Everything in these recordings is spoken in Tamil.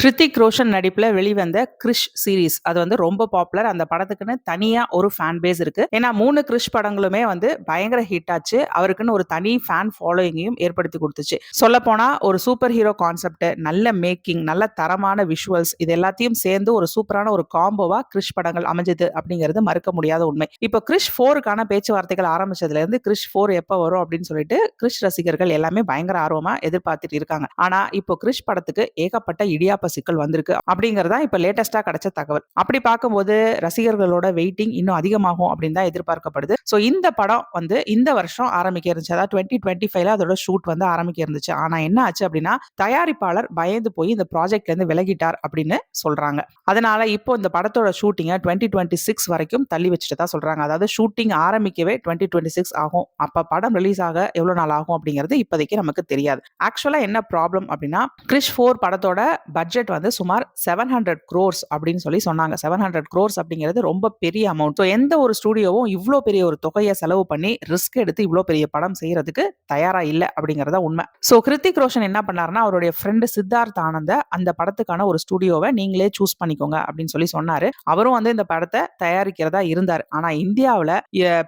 ஹிருத்திக் ரோஷன் நடிப்புல வெளிவந்த கிரிஷ் சீரிஸ் அது வந்து ரொம்ப பாப்புலர். அந்த படத்துக்குன்னு தனியா ஒரு ஃபேன் பேஸ் இருக்கு. ஏன்னா 3 கிரிஷ் படங்களுமே வந்து பயங்கர ஹிட் ஆச்சு. அவருக்குன்னு ஒரு தனி ஃபேன் ஃபாலோயிங்கையும் ஏற்படுத்தி கொடுத்துச்சு. சொல்ல போனா ஒரு சூப்பர் ஹீரோ கான்செப்ட், நல்ல மேக்கிங், நல்ல தரமான விஷுவல்ஸ் இது எல்லாத்தையும் சேர்ந்து ஒரு சூப்பரான ஒரு காம்போவா கிரிஷ் படங்கள் அமைஞ்சது அப்படிங்கிறது மறுக்க முடியாத உண்மை. இப்போ கிரிஷ் 4க்கான பேச்சுவார்த்தைகள் ஆரம்பிச்சதுல இருந்து கிரிஷ் 4 எப்ப வரும் அப்படின்னு சொல்லிட்டு கிரிஷ் ரசிகர்கள் எல்லாமே பயங்கர ஆர்வமா எதிர்பார்த்துட்டு இருக்காங்க. ஆனா இப்போ கிரிஷ் படத்துக்கு ஏகப்பட்ட இடியாப்ப சிக்கல் வந்திருக்கு அப்படிங்கறதா இப்ப லேட்டஸ்டா கிடைச்ச தகவல். அப்படி பார்க்கும்போது ரசிகர்களோட வெயிட்டிங் இன்னும் அதிகமாகும் அப்படின்னு தான் எதிர்பார்க்கப்படுது. சோ இந்த படம் வந்து இந்த வருஷம் ஆரம்பிக்க இருந்துச்சு. அதாவது 2025ல அதோட ஷூட் வந்து ஆரம்பிக்க இருந்துச்சு. ஆனா என்ன ஆச்சு அப்படின்னா தயாரிப்பாளர் பயந்து போய் இந்த ப்ராஜெக்ட்ல இருந்து விலகிட்டார் அப்படின்னு சொல்றாங்க. அதனால இப்போ இந்த படத்தோட ஷூட்டிங்க 2026 வரைக்கும் தள்ளி வச்சுட்டு தான் சொல்றாங்க. அதாவது ஷூட்டிங் ஆரம்பிக்கவே 2026 ஆகும். அப்ப படம் ரிலீஸ் ஆக எவ்வளவு நாள் ஆகும் அப்படிங்கிறது இப்போதைக்கு நமக்கு தெரியாது. ஆக்சுவலா என்ன ப்ராப்ளம் அப்படின்னா கிரிஷ் 4 படத்தோட பட்ஜெட் வந்து சுமார் 700 crores அப்படின்னு சொல்லி சொன்னாங்க. 700 crores அப்படிங்கிறது ரொம்ப பெரிய அமௌண்ட். எந்த ஒரு ஸ்டுடியோவும் இவ்ளோ பெரிய ஒரு தொகையை செலவு பண்ணி ரிஸ்க் எடுத்து இவ்ளோ பெரிய படம் செய்யறதுக்கு தயாரா இல்ல அப்படிங்கறத உண்மை. சோ ஹிருத்திக் ரோஷன் என்ன பண்ணாருன்னா அவருடைய ஃப்ரெண்ட் சித்தார்த் ஆனந்த அந்த படத்துக்கான ஒரு ஸ்டுடியோவை நீங்களே சூஸ் பண்ணிக்கோங்க அப்படின்னு சொல்லி சொன்னாரு. அவரும் வந்து இந்த படத்தை தயாரிக்கிறதா இருந்தார். ஆனா இந்தியாவுல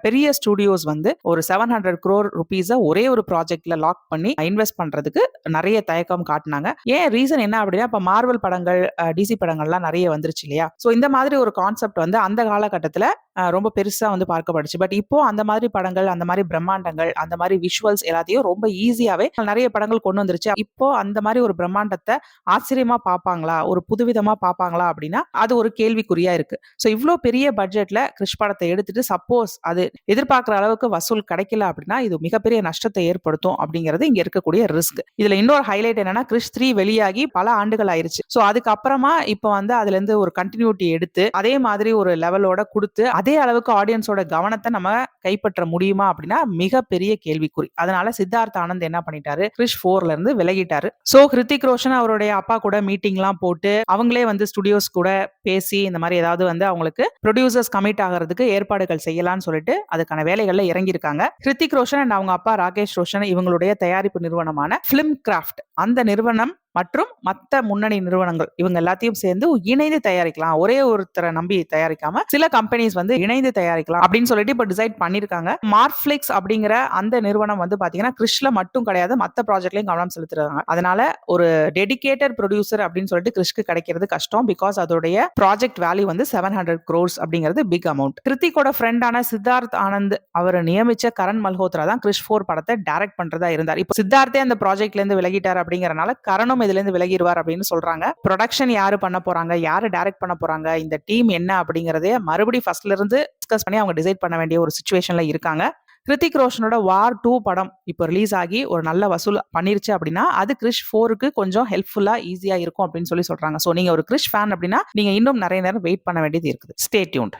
பெரிய ஸ்டுடியோஸ் வந்து ஒரு 700 crore rupees ஒரே ஒரு ப்ராஜெக்ட்ல லாக் பண்ணி இன்வெஸ்ட் பண்றதுக்கு நிறைய தயக்கம் காட்டினாங்க. ஏன் ரீசன் என்ன அப்படின்னா இப்ப மார்வல் படங்கள், டிசி படங்கள்லாம் நிறைய வந்துருச்சு இல்லையா? சோ இந்த மாதிரி ஒரு கான்செப்ட் வந்து அந்த காலகட்டத்துல ரொம்ப பெருசா வந்து பார்க்கப்படுச்சு. பட் இப்போ அந்த மாதிரி படங்கள், அந்த மாதிரி பிரம்மாண்டங்கள், அந்த மாதிரி விஷுவல்ஸ் எல்லாத்தையும் ரொம்ப ஈஸியாவே நிறைய படங்கள் கொண்டு வந்துருச்சு. இப்போ அந்த மாதிரி ஒரு பிரம்மாண்டத்தை ஆச்சரியமா பார்ப்பாங்களா, ஒரு புதுவிதமா பார்ப்பாங்களா அப்படின்னா அது ஒரு கேள்விக்குறியா இருக்கு. சோ இவ்ளோ பெரிய பட்ஜெட்ல கிரிஷ் படத்தை எடுத்துட்டு சப்போஸ் அது எதிர்பார்க்கிற அளவுக்கு வசூல் கிடைக்கல அப்படின்னா இது மிகப்பெரிய நஷ்டத்தை ஏற்படுத்தும் அப்படிங்கிறது இங்க இருக்கக்கூடிய ரிஸ்க். இதுல இன்னொரு ஹைலைட் என்னன்னா கிரிஷ் 3 வெளியாகி பல ஆண்டுகள் ஆயிருச்சு. சோ அதுக்கப்புறமா இப்ப வந்து அதுல இருந்து ஒரு கண்டினியூட்டி எடுத்து அதே மாதிரி ஒரு லெவலோட கொடுத்து அதே அளவுக்கு ஆடியன்ஸோட கவனத்தை நம்ம கைப்பற்ற முடியுமா அப்படின்னா மிகப்பெரிய கேள்விக்குறி. அதனால சித்தார்த் ஆனந்த் என்ன பண்ணிட்டாரு, கிரிஷ் 4ல இருந்து விலகிட்டாரு. சோ ஹிருத்திக் ரோஷன் அவருடைய அப்பா கூட மீட்டிங் எல்லாம் போட்டு அவங்களே வந்து ஸ்டுடியோஸ் கூட பேசி இந்த மாதிரி ஏதாவது வந்து அவங்களுக்கு ப்ரொடியூசர்ஸ் கமிட் ஆகிறதுக்கு ஏற்பாடுகள் செய்யலாம்னு சொல்லிட்டு அதுக்கான வேலைகள்ல இறங்கி இருக்காங்க. ஹிருத்திக் ரோஷன் அண்ட் அவங்க அப்பா ராகேஷ் ரோஷன் இவங்களுடைய தயாரிப்பு நிறுவனமான பிலிம் கிராஃப்ட் அந்த நிறுவனம் மற்றும் மற்ற முன்னணி நிறுவனங்கள் இவங்க எல்லாத்தையும் சேர்ந்து இணைந்து தயாரிக்கலாம். ஒரே ஒருத்தரை நம்பி தயாரிக்காம சில கம்பெனிஸ் வந்து இணைந்து தயாரிக்கலாம் அப்படின்னு சொல்லிட்டு இப்ப டிசைட் பண்ணிருக்காங்க. மார்ஃபிளிக்ஸ் அப்படிங்கிற அந்த நிறுவனம் வந்து பாத்தீங்கன்னா கிரிஷ்ல மட்டும் கிடையாது, மத்த ப்ராஜெக்ட்லயும் கவனம் செலுத்துறாங்க. அதனால ஒரு டெடிகேட்டட் ப்ரொடியூசர் அப்படின்னு சொல்லிட்டு கிரிஷ்க்கு கிடைக்கிறது கஷ்டம். பிகாஸ் அதோடைய ப்ராஜெக்ட் வேல்யூ வந்து 700 crores அப்படிங்கிறது பிக் அமௌண்ட். கிருத்திகோட ஃப்ரெண்டான சித்தார்த் ஆனந்த் அவர் நியமிச்ச கரண் மல்ஹோத்ரா தான் கிரிஷ் 4 படத்தை டைரக்ட் பண்றதா இருந்தார். இப்போ சித்தார்த்தே அந்த ப்ராஜெக்ட்ல இருந்து விலகிட்டார் அப்படிங்கறனால கரணும் இதுல இருந்து விலகிடுவார் அப்படின்னு சொல்றாங்க. ப்ரொடக்ஷன் யாரு பண்ண போறாங்க, யாரு டைரக்ட் பண்ண போறாங்க, இந்த டீம் என்ன அப்படிங்கறதே மறுபடியும் ஃபர்ஸ்ட்ல இருந்து டிஸ்கஸ் பண்ணி அவங்க டிசைட் பண்ண வேண்டிய ஒரு சிச்சுவேஷன்ல இருக்காங்க. ஹிருத்திக் ரோஷனோட வார் 2 படம் இப்போ ரிலீஸ் ஆகி ஒரு நல்ல வசூல் பண்ணிருச்சு அப்படின்னா அது கிரிஷ் 4க்கு கொஞ்சம் ஹெல்ப்ஃபுல்லா ஈஸியா இருக்கும் அப்படின்னு சொல்லி சொல்றாங்க. சோ நீங்க ஒரு கிரிஷ் ஃபேன் அப்படின்னா நீங்க இன்னும் நிறைய நேரம் வெயிட் பண்ண வேண்டியது இருக்குது. Stay tuned.